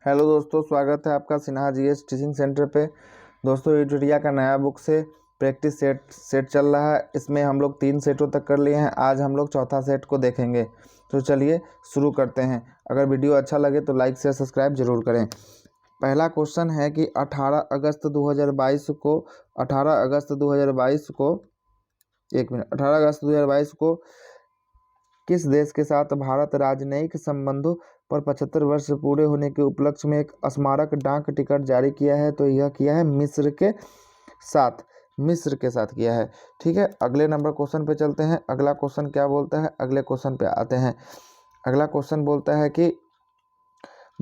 Hello दोस्तों, स्वागत है आपका सिन्हा जीएस टीचिंग सेंटर पे। दोस्तों, यूटरिया का नया बुक से प्रैक्टिस सेट चल रहा है। इसमें हम लोग 3 सेटों तक कर लिए हैं। आज हम लोग चौथा सेट को देखेंगे। तो चलिए शुरू करते हैं। अगर वीडियो अच्छा लगे तो लाइक शेयर सब्सक्राइब जरूर करें। पहला क्वेश्चन है कि 18 अगस्त 2022 को 18 अगस्त 2022 को 18 अगस्त 2022 को किस देश के साथ भारत राजनयिक संबंधों पर 75 वर्ष पूरे होने के उपलक्ष्य में एक स्मारक डाक टिकट जारी किया है? तो यह किया है मिस्र के साथ। मिस्र के साथ किया है। ठीक है, अगले नंबर क्वेश्चन पे चलते हैं। अगला क्वेश्चन क्या बोलता है, अगले क्वेश्चन पे आते हैं। अगला क्वेश्चन बोलता है कि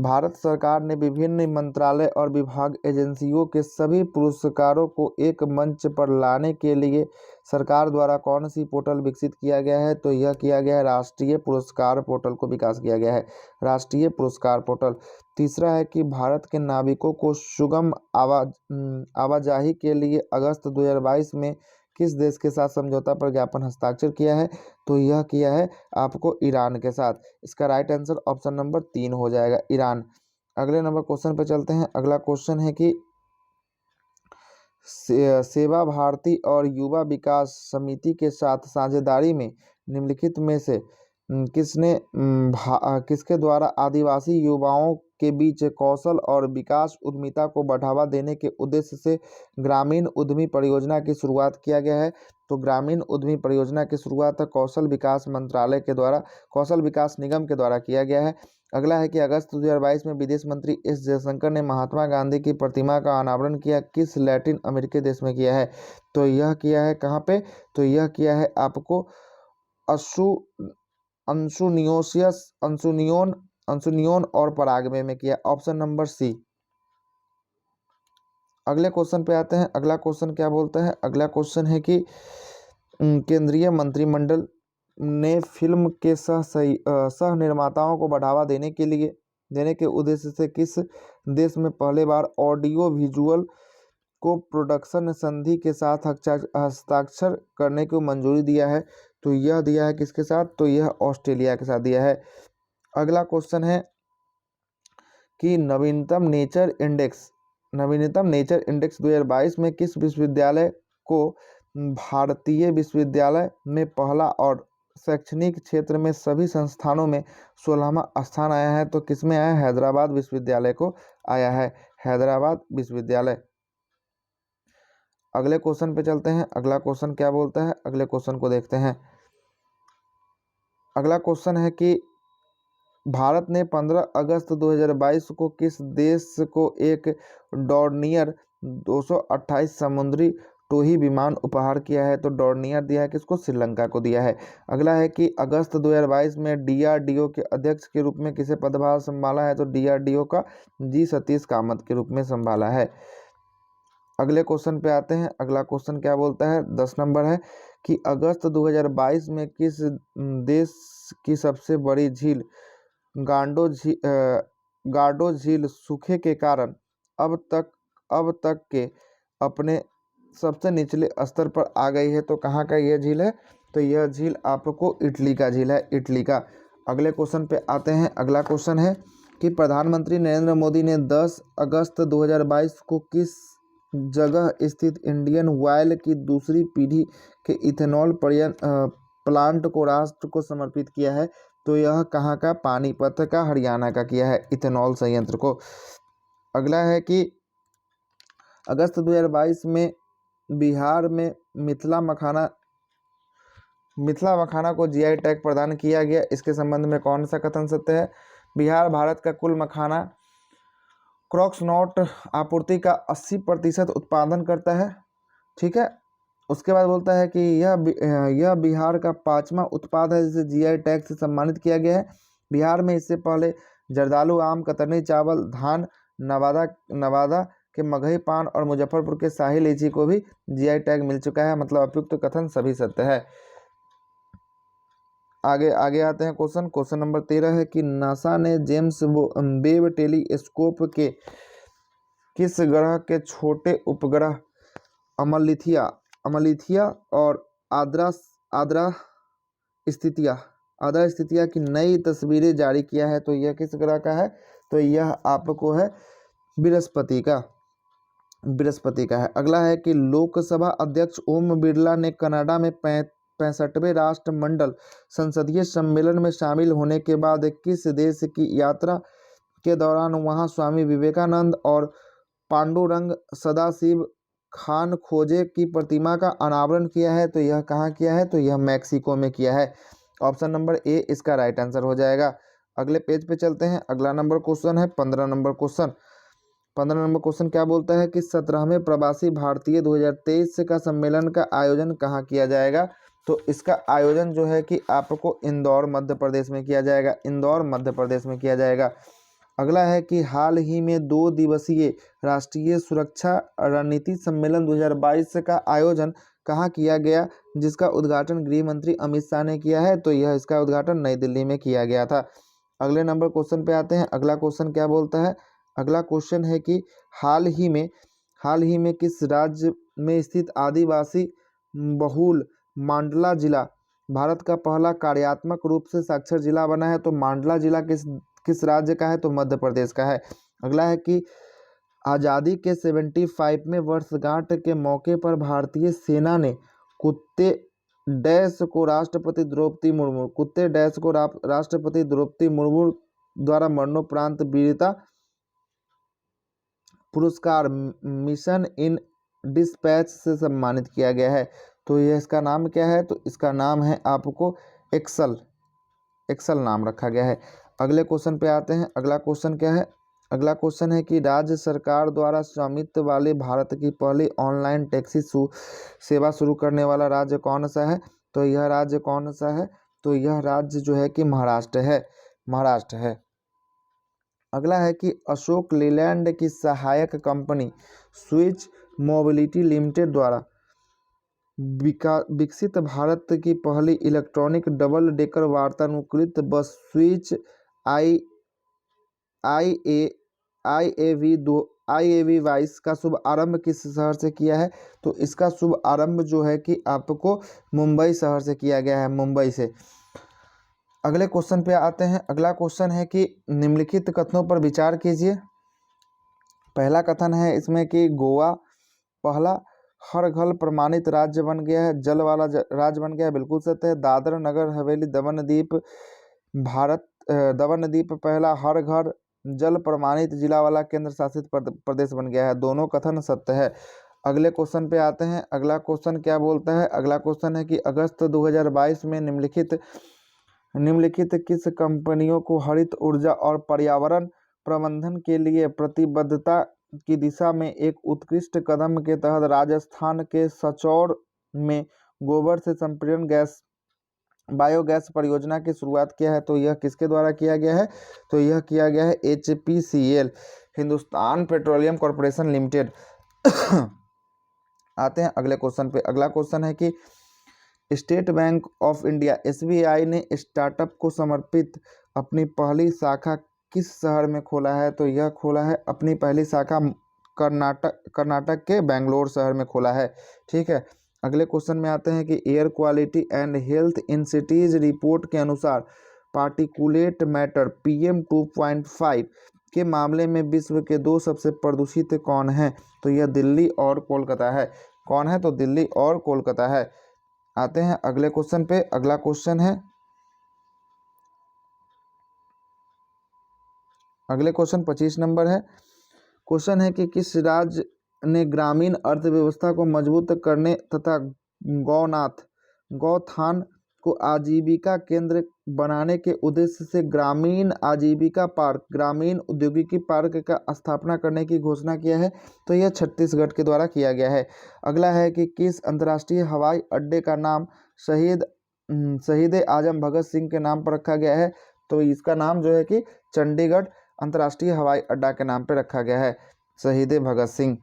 भारत सरकार ने विभिन्न मंत्रालय और विभाग एजेंसियों के सभी पुरस्कारों को एक मंच पर लाने के लिए सरकार द्वारा कौन सी पोर्टल विकसित किया गया है? तो यह किया गया है राष्ट्रीय पुरस्कार पोर्टल को विकास किया गया है, राष्ट्रीय पुरस्कार पोर्टल। तीसरा है कि भारत के नाविकों को सुगम आवाजाही के लिए अगस्त 2022 में किस देश के साथ समझौता पर ज्ञापन हस्ताक्षर किया है? तो यह किया है आपको ईरान के साथ। इसका राइट आंसर ऑप्शन नंबर 3 हो जाएगा, ईरान। अगले नंबर क्वेश्चन पे चलते हैं। अगला क्वेश्चन है कि सेवा भारती और युवा विकास समिति के साथ साझेदारी में निम्नलिखित में से किसके द्वारा आदिवासी युवाओं के बीच कौशल और विकास उद्यमिता को बढ़ावा देने के उद्देश्य से ग्रामीण उद्यमी परियोजना की शुरुआत किया गया है? तो ग्रामीण उद्यमी परियोजना की शुरुआत कौशल विकास मंत्रालय के द्वारा, कौशल विकास निगम के द्वारा किया गया है। अगला है कि अगस्त 2022 में विदेश मंत्री एस जयशंकर ने महात्मा गांधी की प्रतिमा का अनावरण किया किस लैटिन अमेरिकी देश में किया है? तो यह किया है कहाँ पे? तो यह किया है आपको अंसुनियोन और पराग्वे में किया, ऑप्शन नंबर सी। अगले क्वेश्चन पे आते हैं। अगला क्वेश्चन क्या बोलता है? अगला क्वेश्चन है कि केंद्रीय मंत्रिमंडल ने फिल्म के सह निर्माताओं को बढ़ावा देने के उद्देश्य से किस देश में पहले बार ऑडियो विजुअल को प्रोडक्शन संधि के साथ हस्ताक्षर करने को मंजूरी दिया है? तो यह दिया है किसके साथ? तो यह ऑस्ट्रेलिया के साथ दिया है। अगला क्वेश्चन है कि नवीनतम नेचर इंडेक्स 2022 में किस विश्वविद्यालय को भारतीय विश्वविद्यालय में पहला और शैक्षणिक क्षेत्र में सभी संस्थानों में 16वां स्थान आया है? तो किसमें आया? हैदराबाद विश्वविद्यालय को आया है, हैदराबाद विश्वविद्यालय। अगले क्वेश्चन पे चलते हैं। अगला क्वेश्चन क्या बोलता है? अगले क्वेश्चन को देखते हैं। अगला क्वेश्चन है कि भारत ने 15 अगस्त 2022 को किस देश को एक डॉर्नियर 228 समुद्री टोही विमान उपहार किया है? तो डॉर्नियर दिया है किसको? श्रीलंका को दिया है। अगला है कि अगस्त 2022 में डीआरडीओ के अध्यक्ष के रूप में किसे पदभार संभाला है? तो डीआरडीओ का जी सतीश कामत के रूप में संभाला है। अगले क्वेश्चन पे आते हैं। अगला क्वेश्चन क्या बोलता है? 10 नंबर है कि अगस्त 2022 में किस देश की सबसे बड़ी झील गार्डो झील सूखे के कारण अब तक के अपने सबसे निचले स्तर पर आ गई है? तो कहाँ का यह झील है? तो यह झील आपको इटली का झील है, इटली का। अगले क्वेश्चन पे आते हैं। अगला क्वेश्चन है कि प्रधानमंत्री नरेंद्र मोदी ने 10 अगस्त 2022 को किस जगह स्थित इंडियन ऑयल की दूसरी पीढ़ी के इथेनॉल प्लांट को राष्ट्र को समर्पित किया है? तो यह कहाँ का? पानीपत का, हरियाणा का किया है इथेनॉल संयंत्र को। अगला है कि अगस्त 2022 में बिहार में मिथिला मखाना को जीआई टैग प्रदान किया गया। इसके संबंध में कौन सा कथन सत्य है? बिहार भारत का कुल मखाना क्रॉक्सनॉट आपूर्ति का 80% उत्पादन करता है। ठीक है, उसके बाद बोलता है कि यह बिहार का 5वां उत्पाद है जिसे जीआई टैग से सम्मानित किया गया है। बिहार में इससे पहले जर्दालू आम, कतरनी चावल, धान, नवादा के मगही पान और मुजफ्फरपुर के शाही लीची को भी जीआई टैग मिल चुका है। मतलब उपयुक्त कथन सभी सत्य है। आगे आते हैं। क्वेश्चन नंबर 13 है कि नासा ने जेम्स वेब टेलीस्कोप के किस ग्रह के छोटे उपग्रह अमलिथिया और आद्रा स्थितिया की नई तस्वीरें जारी किया है? तो यह किस ग्रह का है? तो यह आपको है बृहस्पति का है। अगला है कि लोकसभा अध्यक्ष ओम बिरला ने कनाडा में 65वें राष्ट्रमंडल संसदीय सम्मेलन में शामिल होने के बाद किस देश की यात्रा के दौरान वहां स्वामी विवेकानंद और पांडुरंग सदाशिव खान खोजे की प्रतिमा का अनावरण किया है? तो यह कहाँ किया है? तो यह मैक्सिको में किया है। ऑप्शन नंबर ए इसका राइट आंसर हो जाएगा। अगले पेज पे चलते हैं। अगला नंबर क्वेश्चन है 15 नंबर क्वेश्चन। 15 नंबर क्वेश्चन क्या बोलता है कि 17वें प्रवासी भारतीय 2023 का सम्मेलन का आयोजन कहाँ किया जाएगा? तो इसका आयोजन जो है कि आपको इंदौर मध्य प्रदेश में किया जाएगा। इंदौर मध्य प्रदेश में किया जाएगा। अगला है कि हाल ही में 2 दिवसीय राष्ट्रीय सुरक्षा रणनीति सम्मेलन 2022 का आयोजन कहाँ किया गया, जिसका उद्घाटन गृह मंत्री अमित शाह ने किया है? तो यह इसका उद्घाटन नई दिल्ली में किया गया था। अगले नंबर क्वेश्चन पे आते हैं। अगला क्वेश्चन क्या बोलता है? अगला क्वेश्चन है कि हाल ही में किस राज्य में स्थित आदिवासी बहुल मांडला जिला भारत का पहला कार्यात्मक रूप से साक्षर जिला बना है? तो मांडला जिला किस राज्य का है? तो मध्य प्रदेश का है। अगला है कि आज़ादी के 75वें वर्षगांठ के मौके पर भारतीय सेना ने कुत्ते डैश को राष्ट्रपति द्रौपदी मुर्मू द्वारा मरणोपरांत वीरता पुरस्कार मिशन इन डिस्पैच से सम्मानित किया गया है। तो यह इसका नाम क्या है? तो इसका नाम है आपको एक्सल नाम रखा गया है। अगले क्वेश्चन पे आते हैं। अगला क्वेश्चन क्या है? अगला क्वेश्चन है कि राज्य सरकार द्वारा स्वामित्व वाले भारत की पहली ऑनलाइन टैक्सी सेवा शुरू करने वाला राज्य कौन सा है? तो यह राज्य कौन सा है? तो यह राज्य जो है कि महाराष्ट्र है। अगला है कि अशोक लेलैंड की सहायक कंपनी स्विच मोबिलिटी लिमिटेड द्वारा विकसित भारत की पहली इलेक्ट्रॉनिक डबल डेकर वातानुकूलित बस स्विच IAV 22 का शुभ आरंभ किस शहर से किया है? तो इसका शुभ आरंभ जो है कि आपको मुंबई शहर से किया गया है, मुंबई से। अगले क्वेश्चन पे आते हैं। अगला क्वेश्चन है कि निम्नलिखित कथनों पर विचार कीजिए। पहला कथन है इसमें कि गोवा पहला हर घर प्रमाणित राज्य बन गया है, जल वाला राज्य बन गया है। बिल्कुल सत्य है। दादरा नगर हवेली दमन द्वीप पहला हर घर जल प्रमाणित जिला वाला केंद्र शासित प्रदेश बन गया है। दोनों कथन सत्य है। अगले क्वेश्चन पे आते हैं। अगला क्वेश्चन क्या बोलता है? अगला क्वेश्चन है कि अगस्त 2022 में निम्नलिखित किस कंपनियों को हरित ऊर्जा और पर्यावरण प्रबंधन के लिए प्रतिबद्धता की दिशा में एक उत्कृष्ट कदम के तहत राजस्थान के सचौर में गोबर से संपीड़न बायोगैस परियोजना की शुरुआत किया है? तो यह किसके द्वारा किया गया है? तो यह किया गया है HPCL, Hindustan petroleum corporation limited. आते हैं अगले क्वेश्चन पे। अगला क्वेश्चन है कि state bank of India SBI ने स्टार्टअप को समर्पित अपनी पहली शाखा किस शहर में खोला है? तो यह खोला है अपनी पहली शाखा कर्नाटक के बेंगलोर शहर में खोला है। ठीक है। अगले क्वेश्चन में आते हैं कि air quality and health in cities report के अनुसार पार्टिकुलेट मैटर PM 2.5 के मामले में विश्व के 2 सबसे प्रदूषित कौन हैं? तो यह दिल्ली और कोलकाता है। कौन है? तो दिल्ली और कोलकाता है। आते हैं अगले क्वेश्चन पे। अगला क्वेश्चन है, अगले क्वेश्चन 25 नंबर है। क्वेश्चन है कि किस राज्य ने ग्रामीण अर्थव्यवस्था को मजबूत करने तथा गौथान को आजीविका केंद्र बनाने के उद्देश्य से ग्रामीण आजीविका पार्क, ग्रामीण औद्योगिकी पार्क का स्थापना करने की घोषणा किया है? तो यह छत्तीसगढ़ के द्वारा किया गया है। अगला है कि किस अंतर्राष्ट्रीय हवाई अड्डे का नाम शहीद आजम भगत सिंह के नाम पर रखा गया है? तो इसका नाम जो है कि चंडीगढ़ अंतर्राष्ट्रीय हवाई अड्डा के नाम पर रखा गया है, शहीद भगत सिंह।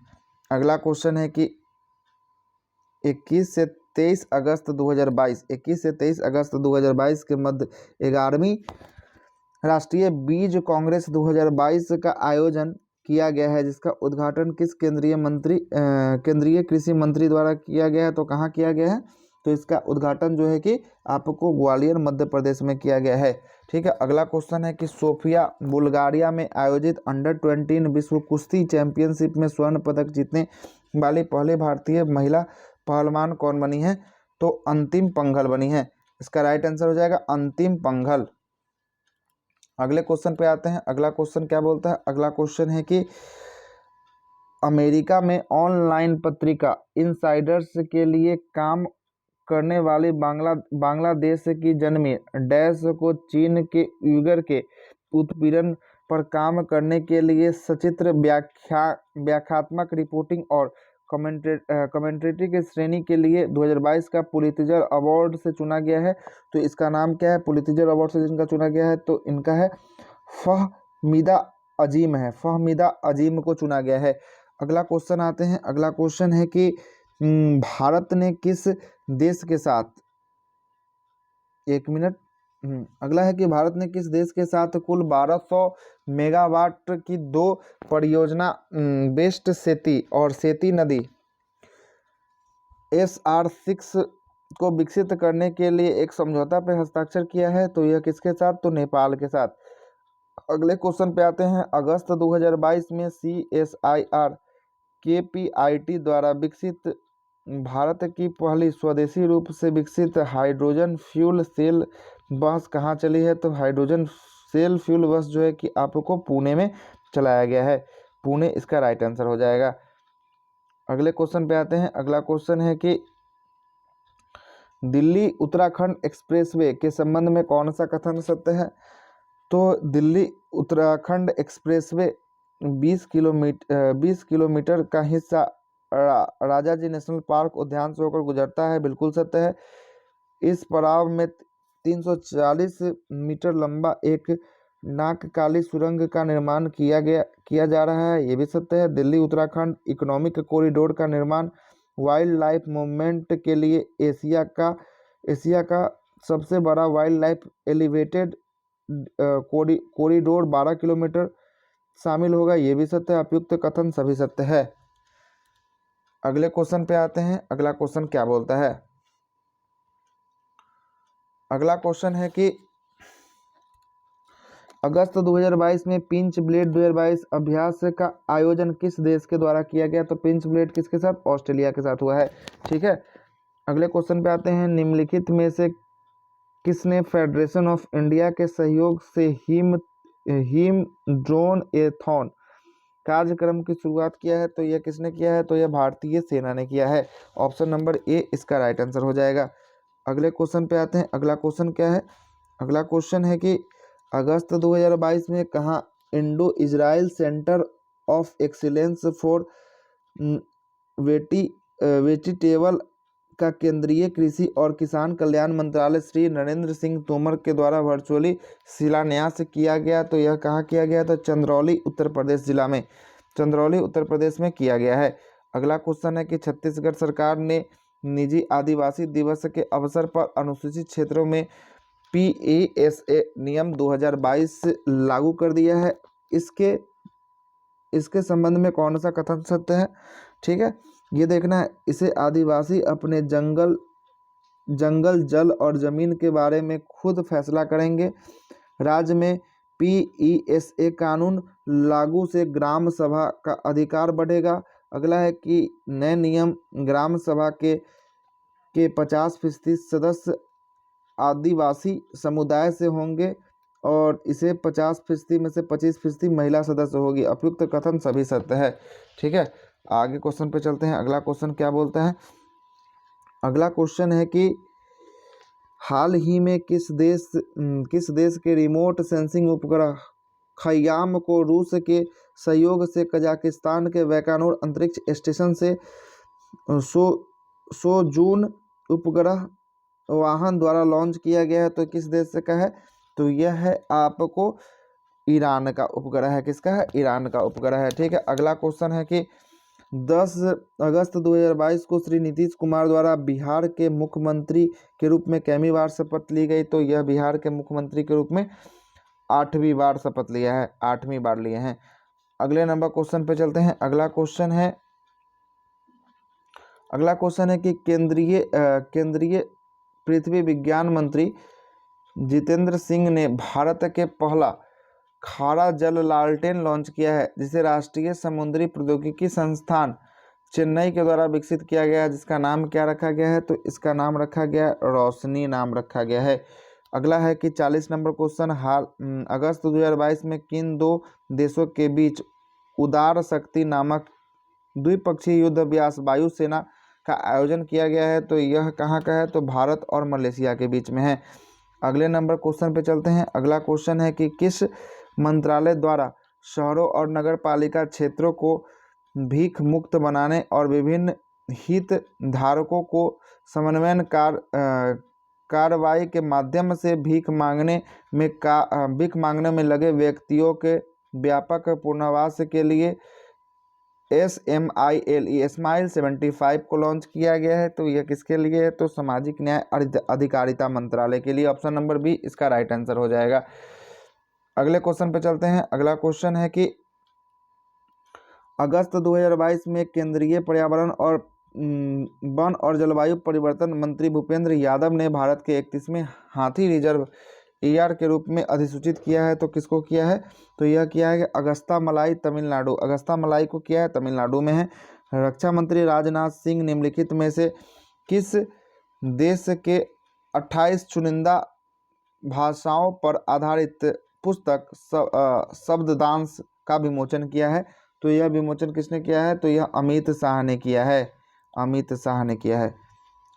अगला क्वेश्चन है कि 21 से 23 अगस्त 2022 के मध्य 11वीं राष्ट्रीय बीज कांग्रेस 2022 का आयोजन किया गया है, जिसका उद्घाटन किस केंद्रीय कृषि मंत्री द्वारा किया गया है? तो कहाँ किया गया है? तो इसका उद्घाटन जो है कि आपको ग्वालियर मध्य प्रदेश में किया गया है। ठीक है, अगला क्वेश्चन है कि सोफिया बुल्गारिया में आयोजित अंडर-20 विश्व कुश्ती चैंपियनशिप में स्वर्ण पदक जीतने वाली पहली भारतीय महिला पहलवान कौन बनी है? तो अंतिम पंघल बनी है। इसका राइट आंसर हो जाएगा अंतिम पंघल। अगले क्वेश्चन पे आते हैं। अगला क्वेश्चन क्या बोलता है? अगला क्वेश्चन है कि अमेरिका में ऑनलाइन पत्रिका इनसाइडर्स के लिए काम करने वाली बांग्लादेश की जन्मी डैश को चीन के उइगर के उत्पीड़न पर काम करने के लिए सचित्र व्याख्यात्मक रिपोर्टिंग और कमेंट्रेटरी की श्रेणी के लिए 2022 का पुलित्जर अवार्ड से चुना गया है। तो इसका नाम क्या है पुलित्जर अवार्ड से जिनका चुना गया है? तो इनका है फहमीदा अजीम है, फहमीदा अजीम को चुना गया है। अगला क्वेश्चन आते हैं। अगला क्वेश्चन है कि भारत ने किस देश के साथ, एक मिनट, अगला है कि भारत ने किस देश के साथ कुल 1200 मेगावाट की 2 परियोजना वेस्ट सेती और सेती नदी SR6 को विकसित करने के लिए एक समझौता पर हस्ताक्षर किया है? तो यह किसके साथ? तो नेपाल के साथ। अगले क्वेश्चन पे आते हैं। अगस्त 2022 में CSIR KPIT द्वारा विकसित भारत की पहली स्वदेशी रूप से विकसित हाइड्रोजन फ्यूल सेल बस कहाँ चली है? तो हाइड्रोजन सेल फ्यूल बस जो है कि आपको पुणे में चलाया गया है। पुणे इसका राइट आंसर हो जाएगा। अगले क्वेश्चन पे आते हैं। अगला क्वेश्चन है कि दिल्ली उत्तराखंड एक्सप्रेसवे के संबंध में कौन सा कथन सत्य है? तो दिल्ली उत्तराखंड एक्सप्रेसवे 20 किलोमीटर का हिस्सा राजाजी नेशनल पार्क उद्यान से होकर गुजरता है, बिल्कुल सत्य है। इस पड़ाव में 340 मीटर लंबा एक नागकाली सुरंग का निर्माण किया जा रहा है, ये भी सत्य है। दिल्ली उत्तराखंड इकोनॉमिक कॉरिडोर का निर्माण वाइल्ड लाइफ मूवमेंट के लिए एशिया का सबसे बड़ा wild life elevated corridor 12 kilometre शामिल होगा, ये भी सत्य है। उपयुक्त कथन सभी सत्य है। अगले क्वेश्चन पे आते हैं। अगला क्वेश्चन क्या बोलता है? अगला क्वेश्चन है कि अगस्त 2022 में पिंच ब्लेड 2022 अभ्यास का आयोजन किस देश के द्वारा किया गया? तो पिंच ब्लेड किसके साथ? ऑस्ट्रेलिया के साथ हुआ है। ठीक है, अगले क्वेश्चन पे आते हैं। निम्नलिखित में से किसने फेडरेशन ऑफ इंडिया के सहयोग से हिम ड्रोन एथॉन कार्यक्रम की शुरुआत किया है? तो यह किसने किया है? तो यह भारतीय सेना ने किया है। ऑप्शन नंबर ए इसका राइट आंसर हो जाएगा। अगले क्वेश्चन पे आते हैं। अगला क्वेश्चन क्या है? अगला क्वेश्चन है कि अगस्त 2022 में कहाँ Indo Israel centre of excellence for vegetable का केंद्रीय कृषि और किसान कल्याण मंत्रालय श्री नरेंद्र सिंह तोमर के द्वारा वर्चुअली शिलान्यास किया गया? तो यह कहाँ किया गया था? चंदौली उत्तर प्रदेश जिला में, चंदौली उत्तर प्रदेश में किया गया है। अगला क्वेश्चन है कि छत्तीसगढ़ सरकार ने निजी आदिवासी दिवस के अवसर पर अनुसूचित क्षेत्रों में PASA नियम 2022 लागू कर दिया है। इसके संबंध में कौन सा कथन सत्य है? ठीक है, ये देखना है। इसे आदिवासी अपने जंगल, जल और जमीन के बारे में खुद फैसला करेंगे। राज्य में PESA कानून लागू से ग्राम सभा का अधिकार बढ़ेगा। अगला है कि नए नियम ग्राम सभा के 50% सदस्य आदिवासी समुदाय से होंगे और इसे 50% में से 25% महिला सदस्य होगी। उपयुक्त कथन सभी सत्य है। ठीक है, आगे क्वेश्चन पे चलते हैं। अगला क्वेश्चन क्या बोलता है? अगला क्वेश्चन है कि हाल ही में किस देश के रिमोट सेंसिंग उपग्रह खयाम को रूस के सहयोग से कजाकिस्तान के बैकानूर अंतरिक्ष स्टेशन से सोजून उपग्रह वाहन द्वारा लॉन्च किया गया है? तो किस देश से का है? तो यह है आपको ईरान का उपग्रह है। किसका है? ईरान का उपग्रह है। ठीक है, अगला क्वेश्चन है कि 10 अगस्त 2022 को श्री नीतीश कुमार द्वारा बिहार के मुख्यमंत्री के रूप में कैमी बार शपथ ली गई? तो यह बिहार के मुख्यमंत्री के रूप में 8वीं बार शपथ लिया है, 8वीं बार लिए हैं। अगले नंबर क्वेश्चन पे चलते हैं। अगला क्वेश्चन है, अगला क्वेश्चन है कि केंद्रीय पृथ्वी विज्ञान मंत्री जितेंद्र सिंह ने भारत के पहला खारा जल लालटेन लॉन्च किया है, जिसे राष्ट्रीय समुद्री प्रौद्योगिकी संस्थान चेन्नई के द्वारा विकसित किया गया है, जिसका नाम क्या रखा गया है? तो इसका नाम रखा गया रोशनी नाम रखा गया है। अगला है कि 40 नंबर क्वेश्चन, अगस्त 2022 में किन दो देशों के बीच उदार शक्ति नामक द्विपक्षीय युद्ध अभ्यास वायुसेना का आयोजन किया गया है? तो यह कहाँ का है? तो भारत और मलेशिया के बीच में है। अगले नंबर क्वेश्चन पे चलते हैं। अगला क्वेश्चन है कि किस मंत्रालय द्वारा शहरों और नगर पालिका क्षेत्रों को भीख मुक्त बनाने और विभिन्न हित धारकों को समन्वयन कार्रवाई के माध्यम से भीख मांगने में लगे व्यक्तियों के व्यापक पुनर्वास के लिए स्माइल 75 को लॉन्च किया गया है? तो यह किसके लिए है? तो सामाजिक न्याय और अधिकारिता मंत्रालय के लिए। ऑप्शन नंबर बी इसका राइट आंसर हो जाएगा। अगले क्वेश्चन पे चलते हैं। अगला क्वेश्चन है कि अगस्त 2022 में केंद्रीय पर्यावरण और वन और जलवायु परिवर्तन मंत्री भूपेंद्र यादव ने भारत के 31वें हाथी रिजर्व ER के रूप में अधिसूचित किया है। तो किसको किया है? तो यह किया है कि अगस्ता मलाई तमिलनाडु, अगस्ता मलाई को किया है, तमिलनाडु में है। रक्षा मंत्री राजनाथ सिंह निम्नलिखित में से किस देश के 28 चुनिंदा भाषाओं पर आधारित पुस्तक शब्ददांश का विमोचन किया है? तो यह विमोचन किसने किया है? तो यह अमित शाह ने किया है, अमित शाह ने किया है।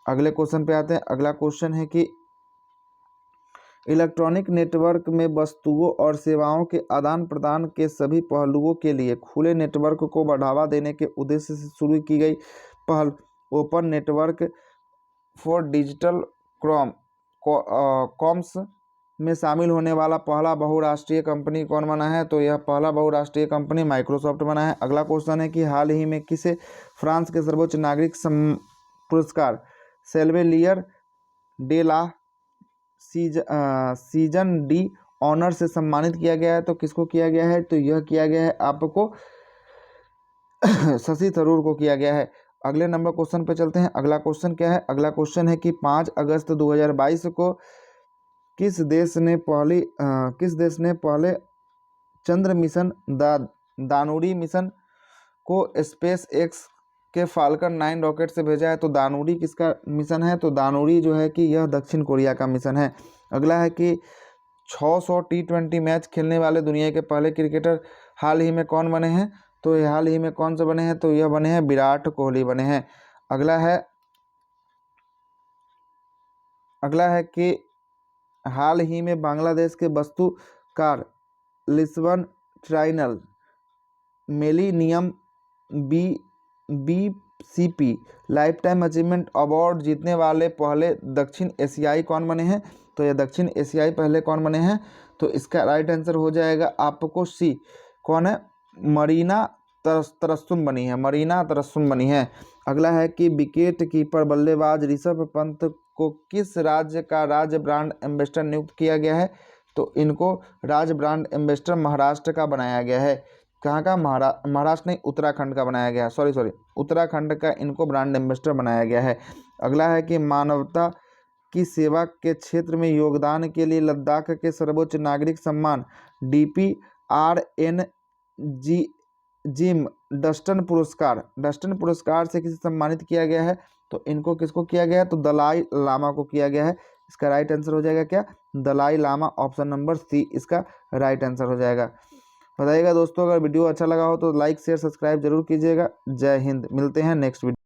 अगले क्वेश्चन पे आते हैं। अगला क्वेश्चन है कि इलेक्ट्रॉनिक नेटवर्क में वस्तुओं और सेवाओं के आदान प्रदान के सभी पहलुओं के लिए खुले नेटवर्क को बढ़ावा देने के उद्देश्य से शुरू की गई पहल open network for digital commerce में शामिल होने वाला पहला बहुराष्ट्रीय कंपनी कौन बना है? तो यह पहला बहुराष्ट्रीय कंपनी माइक्रोसॉफ्ट बना है। अगला क्वेश्चन है कि हाल ही में किसे फ्रांस के सर्वोच्च नागरिक पुरस्कार सेल्वेलियर डे ला सीजन डी ऑनर से सम्मानित किया गया है? तो किसको किया गया है? तो यह किया गया है आपको शशि थरूर को किया गया है। अगले नंबर क्वेश्चन पे चलते हैं। अगला क्वेश्चन क्या है? अगला क्वेश्चन है कि 5 अगस्त 2022 को किस देश ने पहले चंद्र मिशन दानुड़ी मिशन को स्पेस एक्स के फाल्कन 9 रॉकेट से भेजा है? तो दानुड़ी किसका मिशन है? तो दानुड़ी जो है कि यह दक्षिण कोरिया का मिशन है। अगला है कि 600 T20 मैच खेलने वाले दुनिया के पहले क्रिकेटर हाल ही में कौन बने हैं? तो ये हाल ही में कौन से बने हैं? तो यह बने हैं विराट कोहली बने हैं। अगला है कि हाल ही में बांग्लादेश के वास्तुकार Lisbon Triennale Millennium BCP lifetime achievement award जीतने वाले पहले दक्षिण एशियाई कौन बने हैं? तो ये दक्षिण एशियाई पहले कौन बने हैं? तो इसका राइट आंसर हो जाएगा आपको सी। कौन है? मरीना तरस्सुम बनी है, मरीना तरस्सुम बनी है। अगला है कि विकेट कीपर बल्लेबाज ऋषभ पंत को किस राज्य का राज्य ब्रांड एम्बेसडर नियुक्त किया गया है? तो इनको राज्य ब्रांड एम्बेसडर महाराष्ट्र का बनाया गया है। कहाँ का? महाराष्ट्र नहीं, उत्तराखंड का बनाया गया है। सॉरी, उत्तराखंड का इनको ब्रांड एम्बेसडर बनाया गया है। अगला है कि मानवता की सेवा के क्षेत्र में योगदान के लिए लद्दाख के सर्वोच्च नागरिक सम्मान जिम डस्टन पुरस्कार से किसे सम्मानित किया गया है? तो इनको किसको किया गया है? तो दलाई लामा को किया गया है। इसका राइट आंसर हो जाएगा क्या? Dalai Lama. Option number C इसका राइट आंसर हो जाएगा। बताइएगा दोस्तों, अगर वीडियो अच्छा लगा हो तो लाइक शेयर सब्सक्राइब जरूर कीजिएगा। जय हिंद। मिलते हैं नेक्स्ट वीडियो।